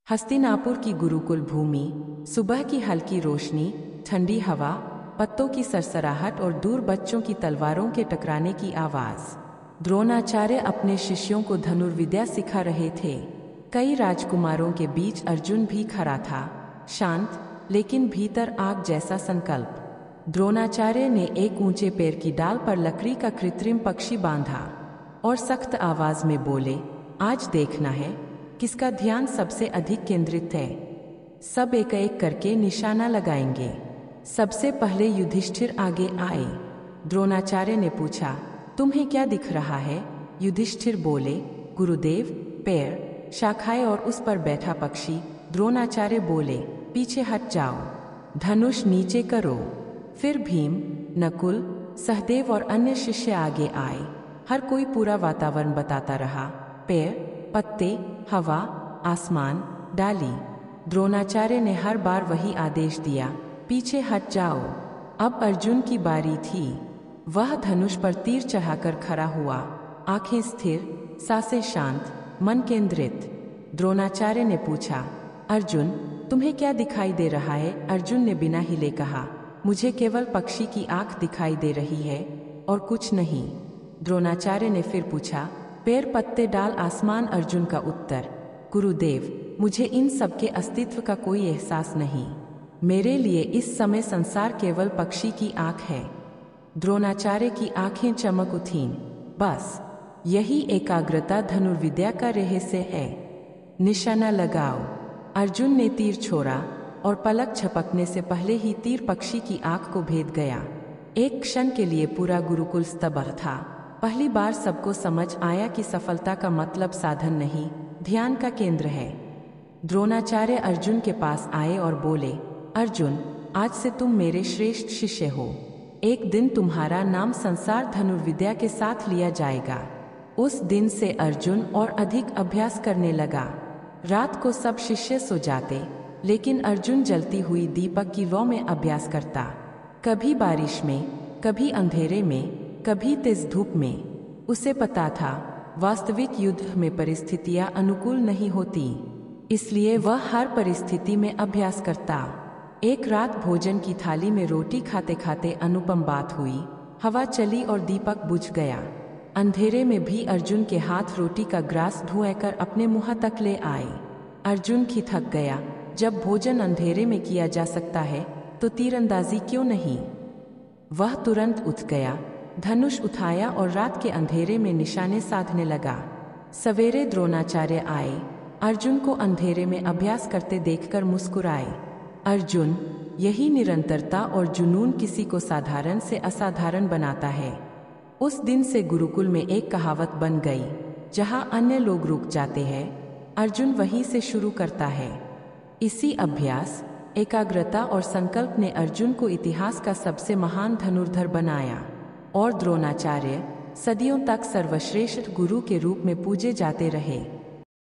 हस्तिनापुर की गुरुकुल भूमि, सुबह की हल्की रोशनी, ठंडी हवा, पत्तों की सरसराहट और दूर बच्चों की तलवारों के टकराने की आवाज। द्रोणाचार्य अपने शिष्यों को धनुर्विद्या सिखा रहे थे। कई राजकुमारों के बीच अर्जुन भी खड़ा था, शांत लेकिन भीतर आग जैसा संकल्प। द्रोणाचार्य ने एक ऊंचे पेड़ की डाल पर लकड़ी का कृत्रिम पक्षी बांधा और सख्त आवाज में बोले, आज देखना है किसका ध्यान सबसे अधिक केंद्रित है। सब एक एक करके निशाना लगाएंगे। सबसे पहले युधिष्ठिर आगे आए। द्रोणाचार्य ने पूछा, तुम्हें क्या दिख रहा है? युधिष्ठिर बोले, गुरुदेव, पेड़, शाखाएं और उस पर बैठा पक्षी। द्रोणाचार्य बोले, पीछे हट जाओ, धनुष नीचे करो। फिर भीम, नकुल, सहदेव और अन्य शिष्य आगे आए। हर कोई पूरा वातावरण बताता रहा, पेड़, पत्ते, हवा, आसमान, डाली। द्रोणाचार्य ने हर बार वही आदेश दिया, पीछे हट जाओ। अब अर्जुन की बारी थी। वह धनुष पर तीर चढ़ाकर खड़ा हुआ, आंखें स्थिर, सांसें शांत, मन केंद्रित। द्रोणाचार्य ने पूछा, अर्जुन, तुम्हें क्या दिखाई दे रहा है? अर्जुन ने बिना हिले कहा, मुझे केवल पक्षी की आंख दिखाई दे रही है और कुछ नहीं। द्रोणाचार्य ने फिर पूछा, पेड़, पत्ते, डाल, आसमान? अर्जुन का उत्तर, गुरुदेव, मुझे इन सब के अस्तित्व का कोई एहसास नहीं। मेरे लिए इस समय संसार केवल पक्षी की आंख है। द्रोणाचार्य की आंखें चमक उठीं। बस यही एकाग्रता धनुर्विद्या का रहस्य है। निशाना लगाओ। अर्जुन ने तीर छोड़ा और पलक झपकने से पहले ही तीर पक्षी की आंख को भेद गया। एक क्षण के लिए पूरा गुरुकुल स्तब्ध था। पहली बार सबको समझ आया कि सफलता का मतलब साधन नहीं, ध्यान का केंद्र है। द्रोणाचार्य अर्जुन के पास आए और बोले, अर्जुन, आज से तुम मेरे श्रेष्ठ शिष्य हो। एक दिन तुम्हारा नाम संसार धनुर्विद्या के साथ लिया जाएगा। उस दिन से अर्जुन और अधिक अभ्यास करने लगा। रात को सब शिष्य सो जाते, लेकिन अर्जुन जलती हुई दीपक की लौ में अभ्यास करता। कभी बारिश में, कभी अंधेरे में, कभी तेज धूप में। उसे पता था, वास्तविक युद्ध में परिस्थितियां अनुकूल नहीं होती, इसलिए वह हर परिस्थिति में अभ्यास करता। एक रात भोजन की थाली में रोटी खाते खाते अनुपम बात हुई। हवा चली और दीपक बुझ गया। अंधेरे में भी अर्जुन के हाथ रोटी का ग्रास धुएं कर अपने मुंह तक ले आए। अर्जुन खिठक गया। जब भोजन अंधेरे में किया जा सकता है तो तीरंदाजी क्यों नहीं? वह तुरंत उठ गया, धनुष उठाया और रात के अंधेरे में निशाने साधने लगा। सवेरे द्रोणाचार्य आए। अर्जुन को अंधेरे में अभ्यास करते देखकर मुस्कुराए। अर्जुन, यही निरंतरता और जुनून किसी को साधारण से असाधारण बनाता है। उस दिन से गुरुकुल में एक कहावत बन गई, जहां अन्य लोग रुक जाते हैं, अर्जुन वहीं से शुरू करता है। इसी अभ्यास, एकाग्रता और संकल्प ने अर्जुन को इतिहास का सबसे महान धनुर्धर बनाया और द्रोणाचार्य सदियों तक सर्वश्रेष्ठ गुरु के रूप में पूजे जाते रहे।